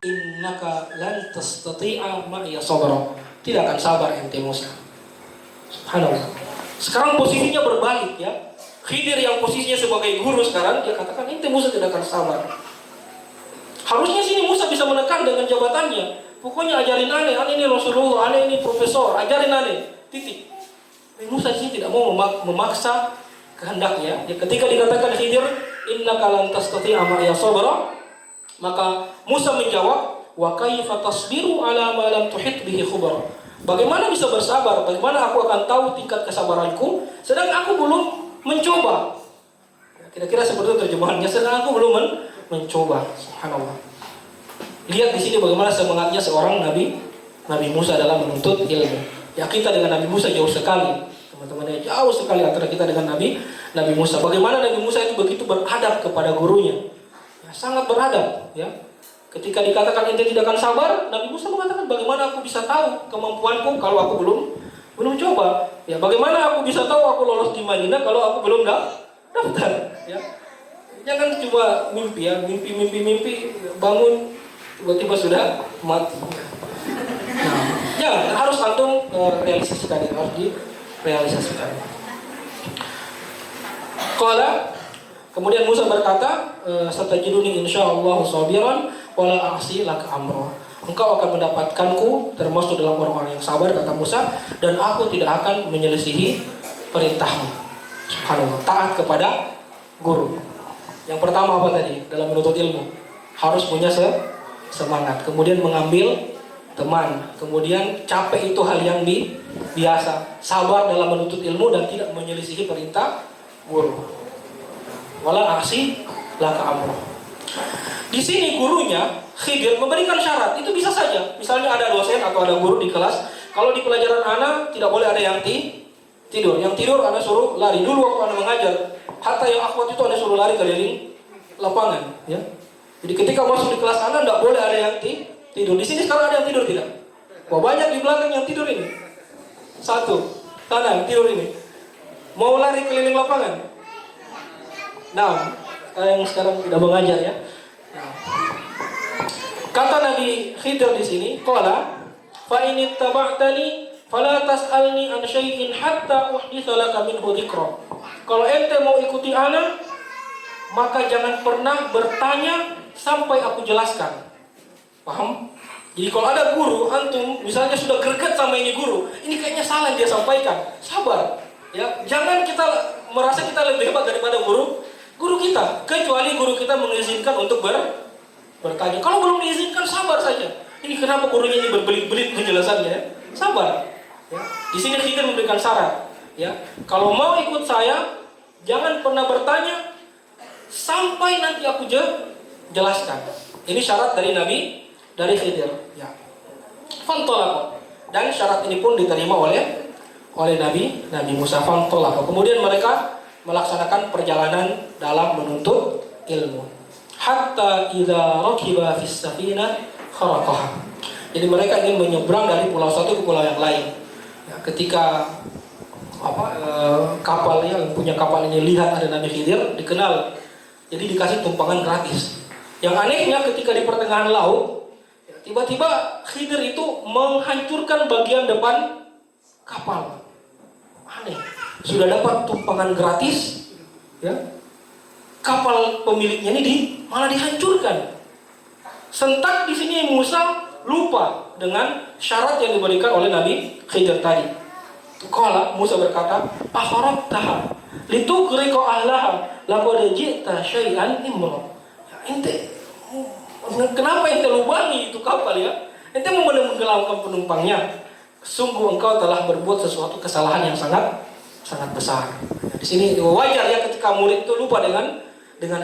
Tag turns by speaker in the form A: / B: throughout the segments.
A: innaka lan tastati'a ma'iya sabra. Tidak akan sabar ente Musa. Subhanallah. Sekarang posisinya berbalik ya. Khidir yang posisinya sebagai guru sekarang dia katakan ente Musa tidak akan sabar. Harusnya sini Musa bisa menekan dengan jabatannya. Pokoknya ajarin aneh ini Rasulullah, aneh ini profesor, ajarin aneh. Titik. Musa sini tidak mau memaksa kehendaknya. Ya, ketika dikatakan Khidir, innaka lan tastati'a ma'iya sabra, maka Musa menjawab, wa kaifa tasbiru ala ma lam tuhit bihi khubra. Bagaimana bisa bersabar? Bagaimana aku akan tahu tingkat kesabaranku sedang aku belum mencoba? Kira-kira seperti itu terjemahannya, sedang aku belum mencoba. Subhanallah. Lihat di sini bagaimana semangatnya seorang Nabi Musa dalam menuntut ilmu. Ya, kita dengan Nabi Musa jauh sekali. Teman-teman, jauh sekali antara kita dengan Nabi Musa. Bagaimana Nabi Musa itu begitu beradab kepada gurunya. Ya, sangat beradab, ya. Ketika dikatakan ente tidak akan sabar, Nabi Musa mengatakan bagaimana aku bisa tahu kemampuanku kalau aku belum coba? Ya, bagaimana aku bisa tahu aku lolos di Madinah kalau aku belum daftar? Ya. Jangan cuma mimpi ya, mimpi bangun tiba-tiba sudah mati. Nah, jangan, harus antum realisasikan, harus direalisasikan. Qala, kemudian Musa berkata, satajiduni insyaallah sabiran wala a'si laka amra. Engkau akan mendapatkanku termasuk dalam orang-orang yang sabar, kata Musa, dan aku tidak akan menyelisihi perintahmu. Subhanallah, taat kepada guru. Yang pertama apa tadi dalam menuntut ilmu? Harus punya semangat, kemudian mengambil teman, kemudian capek itu hal yang biasa, sabar dalam menuntut ilmu dan tidak menyelisihi perintah guru. Wala a'si laka amra. Di sini gurunya Khidir memberikan syarat, itu bisa saja. Misalnya ada dosen atau ada guru di kelas, kalau di pelajaran anak tidak boleh ada yang tidur. Yang tidur Anda suruh lari. Dulu waktu Anda mengajar, hatta yang akhwat itu Anda suruh lari keliling lapangan, ya. Jadi ketika masuk di kelas Anda tidak boleh ada yang tidur. Di sini sekarang ada yang tidur tidak? Wah, banyak di belakang yang tidur ini. Satu, tangan tidur ini. Mau lari keliling lapangan? Nah, yang sekarang tidak mengajar ya. Nah. Kata Nabi Khidir di sini, qala fa in ittaba'tani fala tas'alni an syai'in hatta uhditsa laka minhu dzikra. Kalau ente mau ikuti ana, maka jangan pernah bertanya sampai aku jelaskan. Paham? Jadi kalau ada guru, antum misalnya sudah greget sama ini guru, ini kayaknya salah yang dia sampaikan. Sabar. Ya, jangan kita merasa kita lebih hebat daripada guru kita, kecuali guru kita mengizinkan untuk bertanya. Kalau belum diizinkan, sabar saja. Ini kenapa gurunya ini berbelit-belit penjelasannya? Sabar. Ya. Di sini kita memberikan syarat. Ya, kalau mau ikut saya, jangan pernah bertanya sampai nanti aku jelaskan. Ini syarat dari Khidir. Ya. Fantolak. Dan syarat ini pun diterima oleh Nabi Musa. Fantolak. Kemudian mereka melaksanakan perjalanan dalam menuntut ilmu. Hatta idza rakiba fis safinah kharaqaha. Jadi mereka ingin menyeberang dari pulau satu ke pulau yang lain. Ya, ketika kapal yang punya kapal ini lihat ada Nabi Khidir, dikenal. Jadi dikasih tumpangan gratis. Yang anehnya ketika di pertengahan laut, ya, tiba-tiba Khidir itu menghancurkan bagian depan kapal. Aneh. Sudah dapat tumpangan gratis, ya. Kapal pemiliknya ini malah dihancurkan. Sentak di sini Musa lupa dengan syarat yang diberikan oleh Nabi Khidir tadi. Qala, Musa berkata, "Afarabtaha litughriqa ahlaha laqad ji'ta syai'an imra." Ya, ente kenapa ente lubangi itu kapal ya? Ente mau menenggelamkan penumpangnya. Sungguh engkau telah berbuat sesuatu kesalahan yang sangat besar. Di sini wajar ya ketika murid itu lupa dengan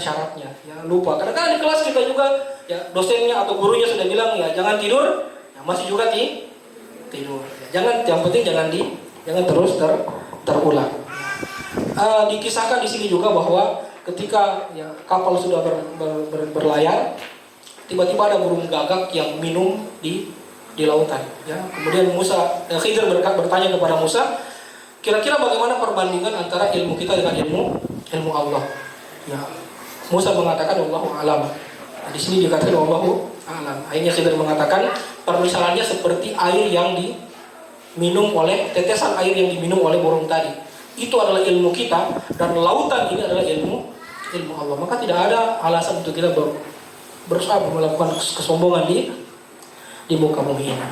A: syaratnya, ya lupa. Kadang-kadang di kelas kita juga, ya dosennya atau gurunya sudah bilang ya jangan tidur, ya masih juga tidur. Ya, yang penting jangan terus terulang. Dikisahkan di sini juga bahwa ketika ya, kapal sudah berlayar, tiba-tiba ada burung gagak yang minum di lautan. Ya, kemudian Khidir bertanya kepada Musa, kira-kira bagaimana perbandingan antara ilmu kita dengan ilmu Allah? Ya, Musa mengatakan Allahu a'lam. Nah, di sini dikatakan wallahu a'lam. Akhirnya Khidir mengatakan permisalannya seperti air yang diminum oleh tetesan air yang diminum oleh burung tadi. Itu adalah ilmu kita dan lautan ini adalah ilmu Allah. Maka tidak ada alasan untuk kita berusaha melakukan kesombongan di muka bumi ini.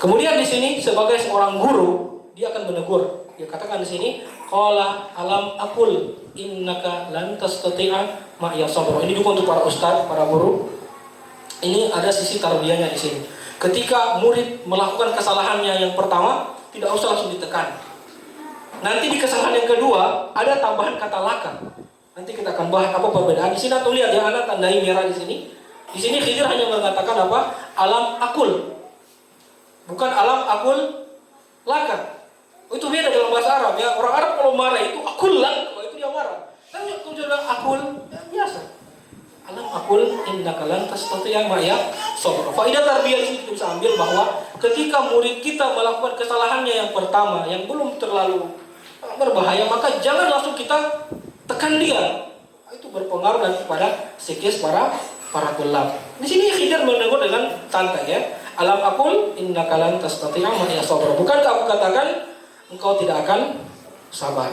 A: Kemudian di sini sebagai seorang guru dia akan menegur. Dia katakan di sini, qala alam aqul innaka lan tastati'a ma'iya sabra. Ini juga untuk para ustaz, para guru. Ini ada sisi tarbiyahnya di sini. Ketika murid melakukan kesalahannya yang pertama, tidak usah langsung ditekan. Nanti di kesalahan yang kedua ada tambahan kata laka. Nanti kita akan bahas apa perbedaan. Di sini atau lihat ya, anak tandai merah di sini. Di sini Khidir hanya mengatakan apa? Alam akul. Bukan alam akul laka. Itu beda dalam bahasa Arab ya. Orang Arab kalau marah itu akul lak, kalau itu dia marah. Tapi kalau dia bilang akul ya, biasa. Alam akul innaka lan tastati'a ma'iya sabra. Faedah tarbiyah ini kita bisa ambil bahwa ketika murid kita melakukan kesalahannya yang pertama yang belum terlalu berbahaya, maka jangan langsung kita tekan dia. Itu berpengaruh nanti pada psikis para tulab. Di sini Khidir menegur dengan santai ya. Alam aqul innaka lan tastati'a ma'iya sabra. Bukankah aku katakan engkau tidak akan sabar?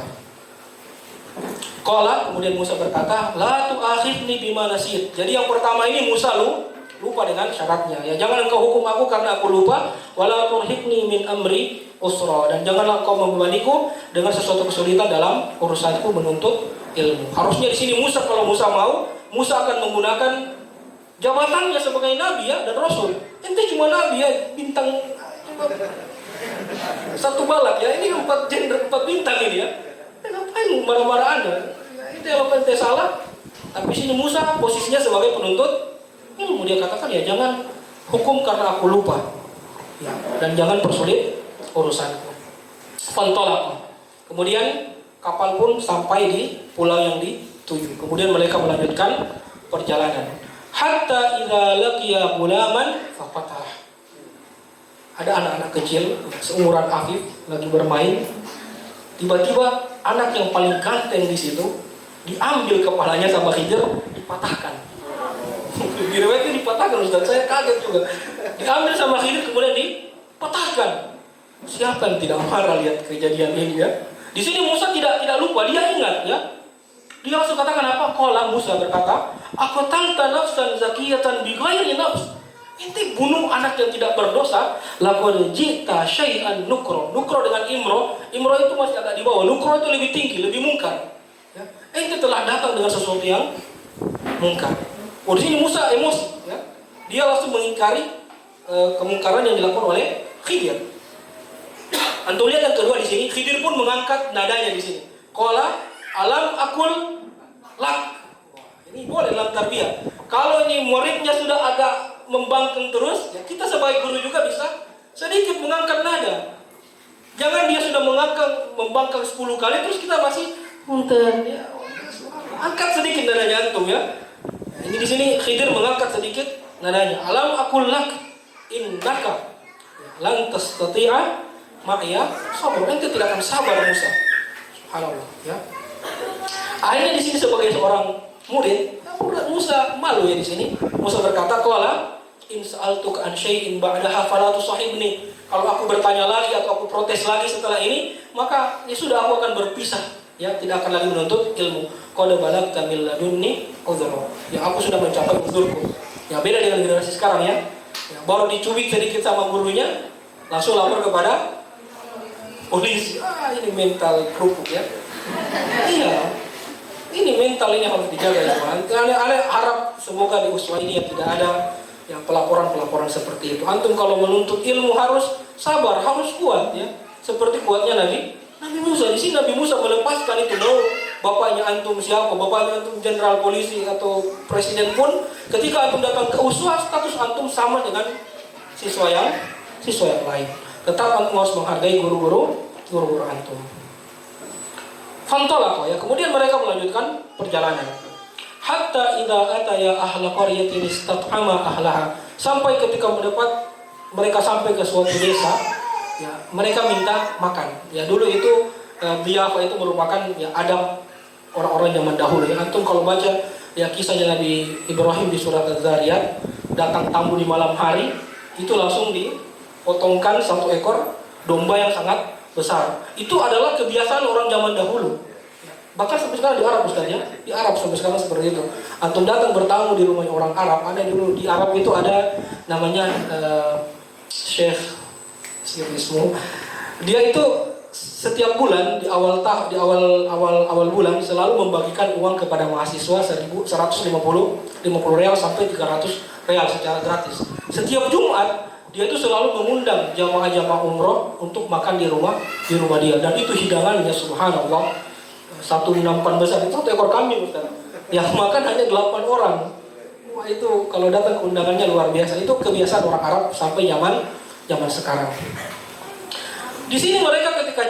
A: Qala, kemudian Musa berkata, la tu'akhidni bima nasit. Jadi yang pertama ini Musa lupa dengan syaratnya. Ya, jangan engkau hukum aku karena aku lupa. Wala turhiqni min amri usra. Dan janganlah engkau membebaniku dengan sesuatu kesulitan dalam urusanku menuntut ilmu. Harusnya di sini Musa, kalau Musa mau, Musa akan menggunakan jabatannya sebagai nabi ya dan rasul. Ente cuma nabi ya, bintang satu balak ya. Ini 4 bintang ini ya. Ngapain marah-marah Anda? Itu yang ente salah. Tapi sini Musa posisinya sebagai penuntut ilmu. Dia katakan ya jangan hukum karena aku lupa ya, dan jangan persulit urusanku. Fantolak. Kemudian kapal pun sampai di pulau yang dituju. Kemudian mereka melanjutkan perjalanan. Hatta idza laqiya gulaman faqatah. Ada anak-anak kecil seumuran Afif lagi bermain. Tiba-tiba anak yang paling ganteng di situ diambil kepalanya sama Khidir, dipatahkan. Di riwayat itu dipatahkan, Ustaz. Saya kaget juga. Diambil sama Khidir kemudian dipatahkan. Siapa yang tidak marah lihat kejadian ini ya? Di sini Musa tidak lupa, dia ingat ya. Dia langsung katakan apa? Qala, Musa berkata, aqtalta nafsan zakiyatan bighairi nafs. Inti bunuh anak yang tidak berdosa. Laqad ji'ta syai'an nukro. Nukro dengan imro. Imro itu masih agak di bawah. Nukro itu lebih tinggi, lebih mungkar. Ya. Inti telah datang dengan sesuatu yang mungkar. Oh, di sini Musa emosi. Ya. Dia langsung mengingkari kemungkaran yang dilakukan oleh Khidir. Antum lihat yang kedua di sini, Khidir pun mengangkat nadanya di sini. Qala alam akul lak. Ini boleh dalam tarbiyah. Kalau ini muridnya sudah agak membangkang terus, ya kita sebagai guru juga bisa sedikit mengangkat nada. Jangan dia sudah membangkang 10 kali terus kita masih punten ya. Angkat sedikit nadanya antum ya. Ini di sini Khidir mengangkat sedikit nadanya. Alam aqul lak innaka lan tastati'a ma'iya sabr. Ente tidak akan sabar Musa. Subhanallah ya. Akhirnya di sini sebagai seorang murid, Musa malu ya di sini. Musa berkata, qala in sa'altuka an syai'in ba'daha fala tusahibni. Kalau aku bertanya lagi atau aku protes lagi setelah ini, maka ya sudah aku akan berpisah. Ya, tidak akan lagi menuntut ilmu. Qad balagta min ladunni udhra. Ya, aku sudah mencapai uzurku. Ya, beda dengan generasi sekarang ya. Ya, baru dicubit sedikit sama gurunya, langsung lapor kepada polisi. Ini mental kerupuk ya. Iya. Ini mental ini harus dijaga ya. Aneh harap semoga di uswah ini ya tidak ada yang pelaporan seperti itu. Antum kalau menuntut ilmu harus sabar, harus kuat ya. Seperti kuatnya Nabi Musa. Di sini Nabi Musa melepaskan itu. Mau bapaknya antum siapa, bapaknya antum jenderal polisi atau presiden pun, ketika antum datang ke uswah, status antum sama dengan siswa yang lain. Tetap antum harus menghargai guru-guru antum. Fantolak ya. Kemudian mereka melanjutkan perjalanan. Hatta idza ataya ahla qaryatin istat'ama ahlaha. Sampai ketika mereka sampai ke suatu desa, ya, mereka minta makan. Ya, dulu itu biafa itu merupakan ya adab orang-orang zaman dahulu. Ya, antum kalau baca Ya kisahnya Nabi Ibrahim di surat Az-Zariyat, datang tamu di malam hari, itu langsung dipotongkan satu ekor domba yang sangat besar. Itu adalah kebiasaan orang zaman dahulu. Bahkan sampai sekarang di Arab, Ustaz ya. Di Arab sampai sekarang seperti itu. Antum datang bertamu di rumah orang Arab. Ada dulu di Arab itu ada namanya Syekh Sirismu. Dia itu setiap bulan di awal bulan selalu membagikan uang kepada mahasiswa 150 real sampai 300 real secara gratis. Setiap Jumat dia itu selalu mengundang jamaah-jamaah umroh untuk makan di rumah dia, dan itu hidangannya subhanallah. Satu nampan besar itu 1 ekor kambing, Ustaz. Yang makan hanya 8 orang. Wah, itu kalau datang ke undangannya luar biasa. Itu kebiasaan orang Arab sampai zaman sekarang. Di sini mereka ketika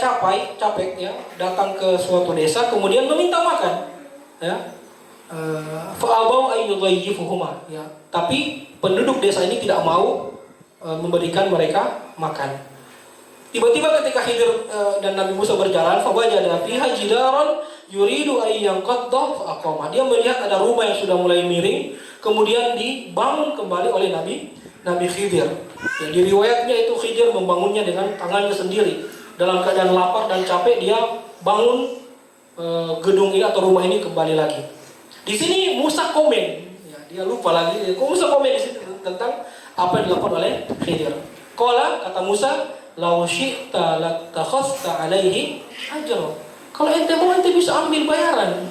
A: capek ya, datang ke suatu desa kemudian meminta makan. Ya. Fa'abau ayyudhayyifuhuma, ya. Tapi penduduk desa ini tidak mau memberikan mereka makan. Tiba-tiba ketika Khidir dan Nabi Musa berjalan, fawajada fiha jidaran yuridu ay yanqadda faqama. Dia melihat ada rumah yang sudah mulai miring, kemudian dibangun kembali oleh Nabi Khidir. Ya, di riwayatnya itu Khidir membangunnya dengan tangannya sendiri. Dalam keadaan lapar dan capek dia bangun gedung ini atau rumah ini kembali lagi. Di sini Musa komen, ya, dia lupa lagi. Musa komen di sini tentang apa yang dilakukan oleh Khidir. Qala, kata Musa, "Lau syi'ta lattakhadhta 'alaihi ajra." Kalau ente mau, ente bisa ambil bayaran.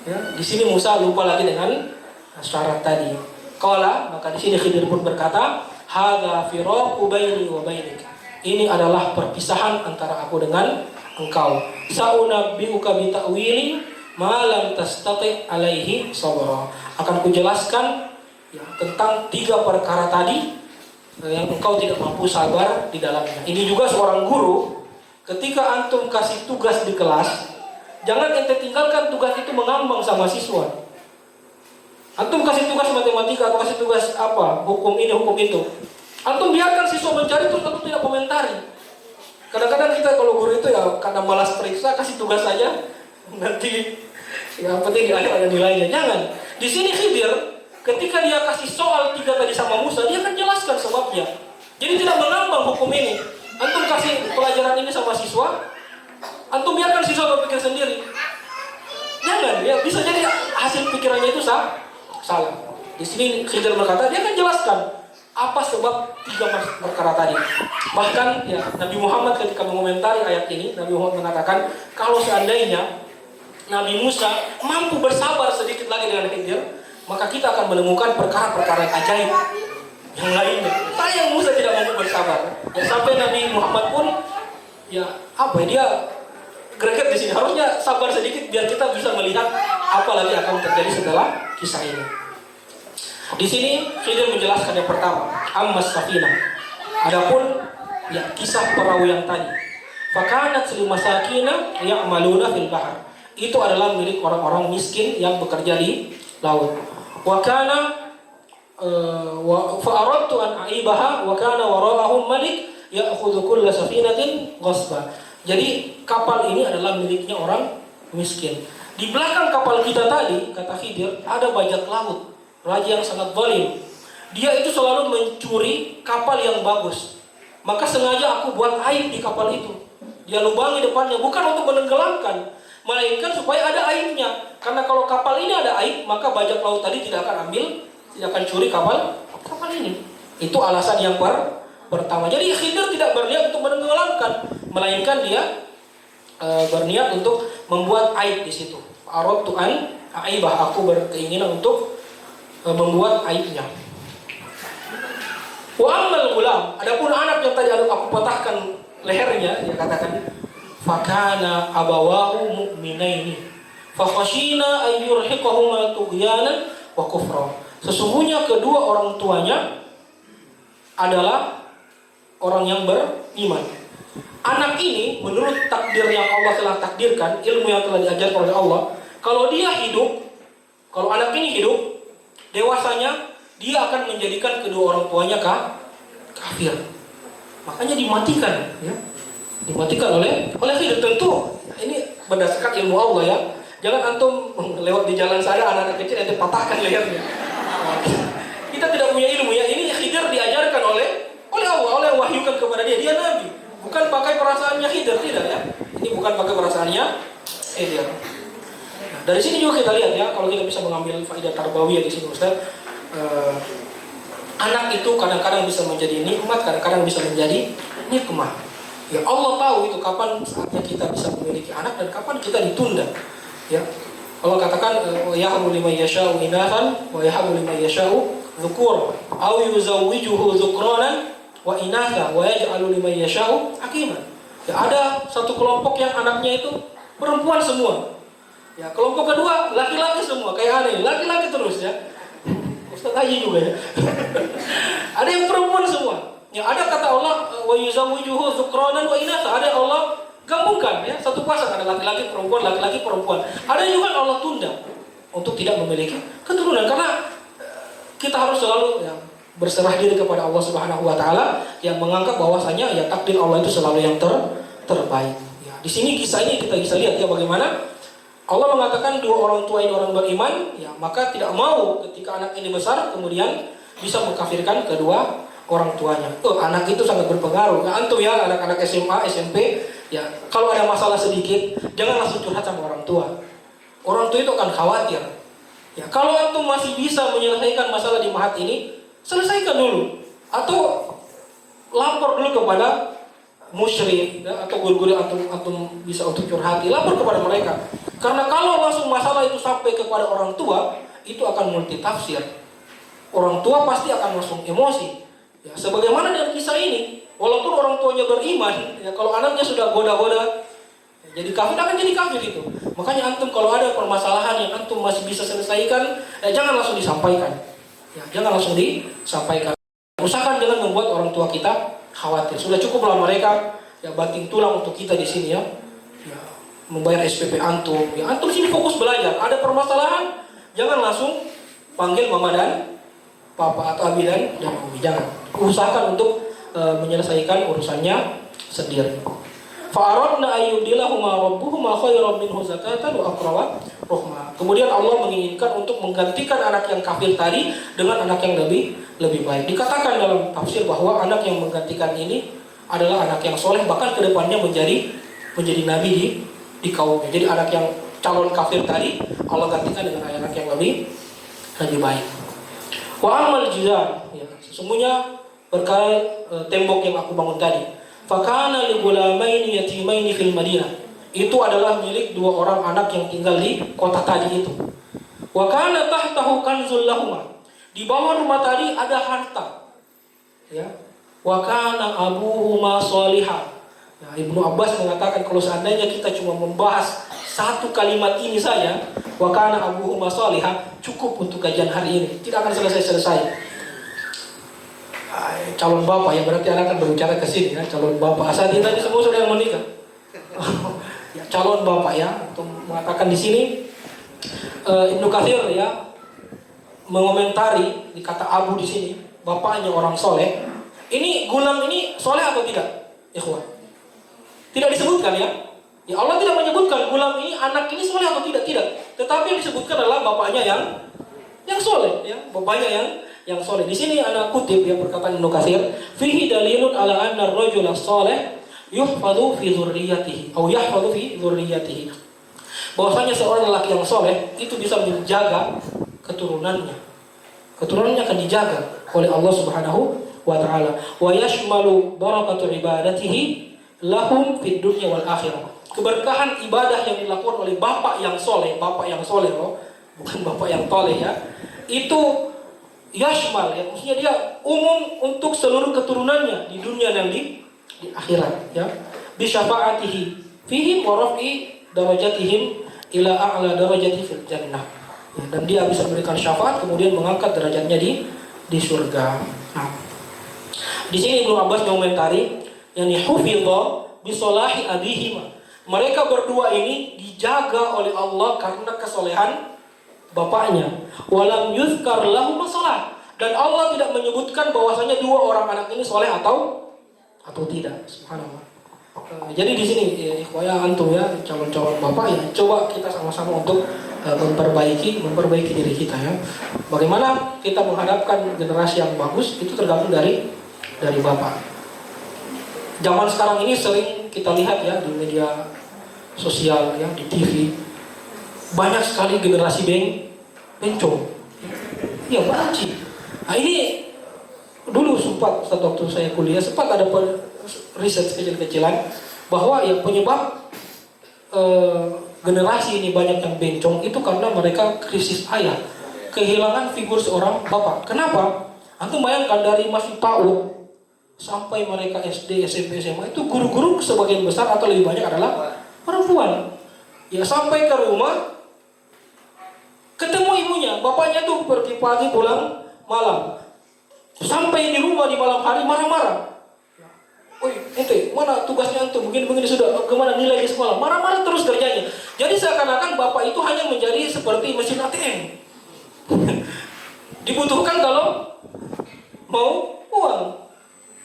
A: Ya, di sini Musa lupa lagi dengan syarat tadi. Qala, maka di sini Khidir pun berkata, "Hadza firaqu baini wa bainik." Ini adalah perpisahan antara aku dengan engkau. Sa'unabbi'uka bi ta'wili ma lam tastati' 'alaihi sabra. Akan kujelaskan ya, tentang 3 perkara tadi yang engkau tidak mampu sabar di dalamnya. Ini juga seorang guru, ketika antum kasih tugas di kelas, jangan ente tinggalkan tugas itu mengambang sama siswa. Antum kasih tugas matematika atau kasih tugas apa, hukum ini, hukum itu, antum biarkan siswa mencari terus antum tidak komentari. Kadang-kadang kita kalau guru itu ya karena malas periksa, kasih tugas saja, nanti yang penting di akhir ada nilainya. Jangan. Di sini Khidir ketika dia kasih soal 3 tadi sama Musa, dia akan jelaskan sebabnya. Jadi tidak mengambang hukum ini. Antum kasih pelajaran ini sama siswa, antum biarkan siswa berpikir sendiri. Jangan, ya bisa jadi hasil pikirannya itu salah. Di sini Khidir berkata, dia akan jelaskan apa sebab 3 perkara tadi. Bahkan ya Nabi Muhammad ketika mengomentari ayat ini, Nabi Muhammad mengatakan, kalau seandainya Nabi Musa mampu bersabar sedikit lagi dengan Khidir, maka kita akan menemukan perkara-perkara yang ajaib yang lainnya. Sayang Musa tidak mampu bersabar. Ya, sampai Nabi Muhammad pun ya dia greget di sini. Harusnya sabar sedikit biar kita bisa melihat apa lagi akan terjadi setelah kisah ini. Di sini Khidir menjelaskan yang pertama, ammas safinah. Adapun ya kisah perahu yang tadi. Fakanat lil masakina ya'maluna fil bahr. Itu adalah milik orang-orang miskin yang bekerja di laut. Wa kana fa aradtu an aibaha wa kana wara'ahum malik ya'khudhu kull safinatin ghasba. Jadi kapal ini adalah miliknya orang miskin. Di belakang kapal kita tadi, kata Khidir, ada bajak laut, raja yang sangat zalim. Dia itu selalu mencuri kapal yang bagus. Maka sengaja aku buat aib di kapal itu. Dia lubangi depannya bukan untuk menenggelamkan, melainkan supaya ada aibnya. Karena kalau kapal ini ada aib, maka bajak laut tadi tidak akan curi kapal ini. Itu alasan yang pertama. Jadi Khidir tidak berniat untuk menenggelamkan, melainkan dia berniat untuk membuat aib di situ. Aradtu an aibah, aku berkeinginan untuk membuat aibnya. Wa ammal gulam, adapun anak yang tadi aku patahkan lehernya, dia katakan fakana abawahu mu'minaini fakhashina ay yurhiqahuma tughyanan wa kufra. Sesungguhnya kedua orang tuanya adalah orang yang beriman. Anak ini menurut takdir yang Allah telah takdirkan, ilmu yang telah diajarkan oleh Allah, kalau dia hidup, kalau anak ini hidup, dewasanya dia akan menjadikan kedua orang tuanya kafir. Makanya dimatikan, ya. Dimatikan oleh Khidir. Tentu ini berdasarkan ilmu Allah, ya. Jangan antum lewat di jalan saya anak-anak kecil ente patahkan lehernya. Kita tidak punya ilmu ya. Ini Khidir diajarkan oleh Allah, oleh wahyukan kepada dia. Dia nabi, bukan pakai perasaannya Khidir, tidak ya. Ini bukan pakai perasaannya Khidir. Nah, dari sini juga kita lihat ya, kalau kita bisa mengambil faedah tarbawiyah di sini Ustaz. Anak itu kadang-kadang bisa menjadi nikmat, kadang-kadang bisa menjadi nikmah. Ya Allah tahu itu kapan saatnya kita bisa memiliki anak dan kapan kita ditunda. Ya. Allah katakan yahabu liman yasha'u inathan wa yahabu liman yasha'u dzukura aw yuzawwijuhu dzukranan wa inatha wa yaj'alu liman yasha'u hakiman. Ya, ada satu kelompok yang anaknya itu perempuan semua. Ya, kelompok kedua laki-laki semua, kayak aneh, laki-laki terus ya. Ustaz Haji juga ya. Ada yang perempuan semua. Ya, ada kata Allah wa yuzawwijuhu dzukranan wa inatha. Ada Allah gabungkan ya, satu pasang, ada laki-laki perempuan, laki-laki perempuan. Ada juga Allah tunda untuk tidak memiliki keturunan karena kita harus selalu ya, berserah diri kepada Allah Subhanahu wa taala yang menganggap bahwasanya ya takdir Allah itu selalu yang terbaik. Ya, di sini kisah ini kita bisa lihat ya bagaimana Allah mengatakan dua orang tua ini orang beriman, ya maka tidak mau ketika anak ini besar kemudian bisa mengkafirkan kedua orang tuanya. Anak itu sangat berpengaruh. Nah, antum ya anak-anak SMA, SMP, ya kalau ada masalah sedikit jangan langsung curhat sama orang tua. Orang tua itu akan khawatir. Ya, kalau antum masih bisa menyelesaikan masalah di mahat ini, selesaikan dulu. Atau lapor dulu kepada musyrik ya, atau guru-guru antum bisa untuk curhati, lapor kepada mereka. Karena kalau langsung masalah itu sampai kepada orang tua, itu akan multitafsir. Orang tua pasti akan langsung emosi. Ya, sebagaimana dengan kisah ini, walaupun orang tuanya beriman, ya kalau anaknya sudah goda-goda, ya, jadi kafir akan jadi kafir itu. Makanya antum kalau ada permasalahan yang antum masih bisa selesaikan, ya jangan langsung disampaikan. Ya, jangan langsung disampaikan. Usahakan jangan membuat orang tua kita khawatir. Sudah cukuplah mereka ya banting tulang untuk kita di sini ya. Ya, membayar SPP antum. Ya, antum sini fokus belajar. Ada permasalahan, jangan langsung panggil mama dan papa atau abi dan umi. Jangan. Usahakan untuk menyelesaikan urusannya sendiri. Fa'aradna ayyubdilahuma rabbuhuma khairan minhu zakatan wa aqraba rahma. Kemudian Allah menginginkan untuk menggantikan anak yang kafir tadi dengan anak yang lebih baik. Dikatakan dalam tafsir bahwa anak yang menggantikan ini adalah anak yang soleh, bahkan kedepannya menjadi nabi di kaumnya. Jadi anak yang calon kafir tadi Allah gantikan dengan anak yang lebih baik. Wa amal jizar, ya, sesungguhnya berkait tembok yang aku bangun tadi. Fakana li gulamaini yatimaini fil Madinah. Itu adalah milik dua orang anak yang tinggal di kota tadi itu. Wa kana tahtahu kanzul lahuma. Di bawah rumah tadi ada harta. Ya. Wa kana abuhuma shalihan. Ya, Ibnu Abbas mengatakan kalau seandainya kita cuma membahas satu kalimat ini saja, wa kana abuhuma shalihan, cukup untuk kajian hari ini. Tidak akan selesai. Calon bapak ya, berarti anak akan berbicara ke sini ya, calon bapak. Saat ini tadi semua sudah yang menikah. Ya, calon bapak ya, untuk mengatakan di sini Ibnu Katsir ya mengomentari di kata abu di sini, bapaknya orang soleh. Ini gulam ini soleh atau tidak? Ikhwan. Tidak disebutkan ya. Ya Allah tidak menyebutkan gulam ini anak ini soleh atau tidak, Tetapi yang disebutkan adalah bapaknya yang soleh ya, bapaknya yang soleh. Di sini ana kutip yang perkataan Ibnu Katsir, fihi dalilun ala anna ar-rajula salih yuhfadhu fi dzurriyyatihi atau yahfadhu fi dzurriyyatihi. Bahwasanya seorang lelaki yang soleh itu bisa menjaga keturunannya. Keturunannya akan dijaga oleh Allah Subhanahu wa taala. Wa yashmalu barakatu ibadatihi lahum fid dunya wal akhirah. Keberkahan ibadah yang dilakukan oleh bapak yang soleh loh, bukan bapak yang toleh ya. Itu yashmal ya, maksudnya dia umum untuk seluruh keturunannya di dunia dan di akhirat ya. Bi syafaatihi fihim wa raf'i darajatihim ila a'la darajati fil jannah. Ya, dan dia bisa memberikan syafaat kemudian mengangkat derajatnya di surga. Nah, di sini Ibnu Abbas mengomentari yakni hufidha bi salahi abihima. Mereka berdua ini dijaga oleh Allah karena kesolehan bapaknya. Walam yuzkar lahum salah, dan Allah tidak menyebutkan bahwasanya dua orang anak ini soleh atau tidak. Subhanallah. Jadi di sini ya, ikhwaya antum ya, calon-calon bapak ya, coba kita sama-sama untuk memperbaiki diri kita ya. Bagaimana kita menghadapkan generasi yang bagus itu tergantung dari bapak. Zaman sekarang ini sering kita lihat ya di media sosial ya, di TV, banyak sekali generasi bencong. Ya banci. Nah ini dulu sempat waktu saya kuliah sempat ada riset kecil-kecilan bahwa ya penyebab generasi ini banyak yang bencong itu karena mereka krisis ayah, kehilangan figur seorang bapak. Kenapa? Antum bayangkan dari masih PAUD sampai mereka SD, SMP, SMA itu guru-guru sebagian besar atau lebih banyak adalah perempuan. Ya sampai ke rumah ketemu ibunya, bapaknya tuh pergi pagi pulang malam. Sampai di rumah di malam hari marah-marah. Oi, ente, mana tugasnya antum? Begini sudah, kemana nilai di sekolah? Marah-marah terus kerjanya. Jadi seakan-akan bapak itu hanya menjadi seperti mesin ATM. Dibutuhkan kalau mau uang.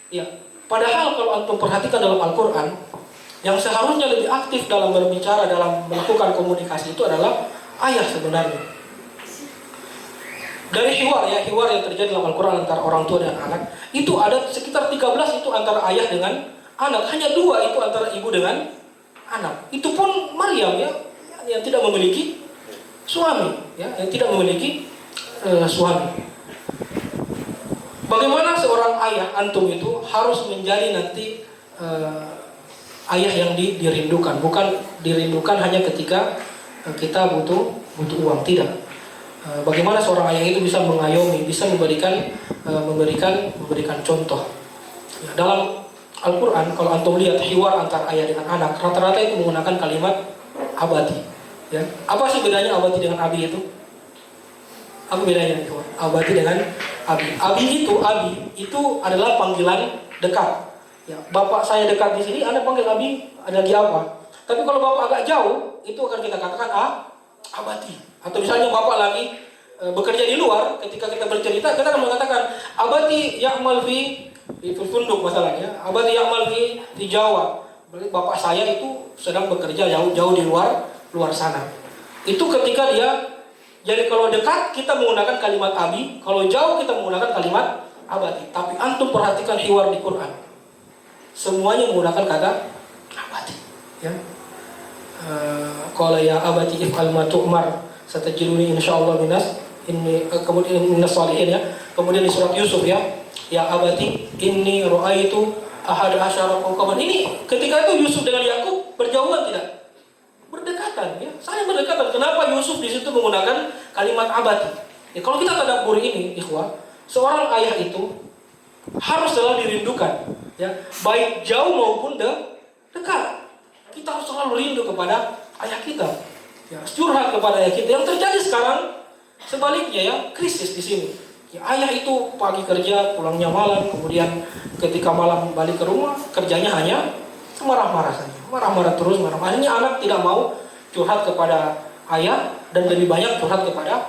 A: Ya, padahal kalau antum perhatikan dalam Al-Quran, yang seharusnya lebih aktif dalam berbicara, dalam melakukan komunikasi itu adalah ayah sebenarnya. Dari hiwar yang terjadi dalam Al-Quran antara orang tua dan anak, itu ada sekitar 13 itu antara ayah dengan anak, hanya 2 itu antara ibu dengan anak. Itu pun Maryam ya, yang tidak memiliki suami, ya, yang tidak memiliki suami. Bagaimana seorang ayah antum itu harus menjadi nanti ayah yang dirindukan, bukan dirindukan hanya ketika kita butuh uang, tidak. Bagaimana seorang ayah itu bisa mengayomi, bisa memberikan contoh. Ya, dalam Al-Quran kalau antum lihat hiwar antara ayah dengan anak, rata-rata itu menggunakan kalimat abadi. Ya, apa sih bedanya abadi dengan abi itu? Apa bedanya itu? Abadi dengan abi. Abi itu adalah panggilan dekat. Ya, bapak saya dekat di sini, Anda panggil abi, ada lagi apa? Tapi kalau bapak agak jauh, itu akan kita katakan abadi. Atau misalnya bapak lagi bekerja di luar, ketika kita bercerita, kita akan mengatakan abadi ya'mal fi funduk masalahnya, abadi ya'mal di Jawa. Berarti bapak saya itu sedang bekerja jauh di luar sana. Itu ketika dia, jadi kalau dekat kita menggunakan kalimat abi, kalau jauh kita menggunakan kalimat abadi. Tapi antum perhatikan hiwar di Quran, semuanya menggunakan kata abadi. Ya. Qala ya abati if'al ma tu'mar satajiduni insyaallah kemudian minas salihin ya. Kemudian di surat Yusuf ya abati inni ra'aitu ahad asyara kawkaban. Ini ketika itu Yusuf dengan Yakub berjauhan tidak? Berdekatan ya. Saling berdekatan. Kenapa Yusuf di situ menggunakan kalimat abati? Ya, kalau kita tadabbur ini ikhwah, seorang ayah itu harus selalu dirindukan ya, baik jauh maupun dekat. Kita harus selalu rindu kepada ayah kita. Ya, curhat kepada ayah kita. Yang terjadi sekarang sebaliknya ya, krisis di sini. Ya, ayah itu pagi kerja, pulangnya malam, kemudian ketika malam balik ke rumah, kerjanya hanya marah-marah saja. Marah-marah terus, marah-marah. Akhirnya anak tidak mau curhat kepada ayah dan lebih banyak curhat kepada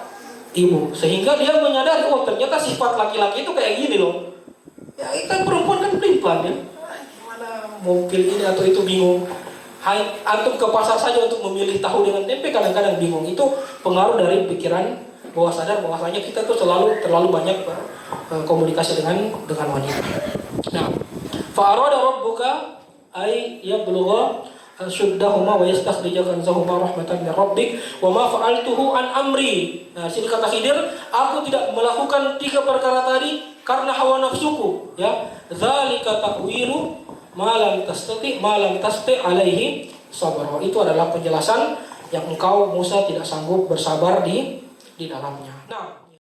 A: ibu. Sehingga dia menyadari, oh ternyata sifat laki-laki itu kayak gini loh. Ya, kan perempuan kan pelin-pelan ya. Gimana mau pilih ini atau itu bingung. Antum ke pasar saja untuk memilih tahu dengan tempe kadang-kadang bingung. Itu pengaruh dari pikiran bawah sadar bahwasanya kita tuh terlalu banyak komunikasi dengan wanita. Nah, fa'arada rabbuka ay yablugha shuddahuma wa yastakhrija kanzahuma rahmatan min rabbik wa ma fa'altuhu an amri. Nah, sini kata Khidir, aku tidak melakukan 3 perkara tadi karena hawa nafsuku, ya. Dzalika ta'wilu malam tasti alaihi sabra. Itu adalah penjelasan yang engkau Musa tidak sanggup bersabar di dalamnya. Nah,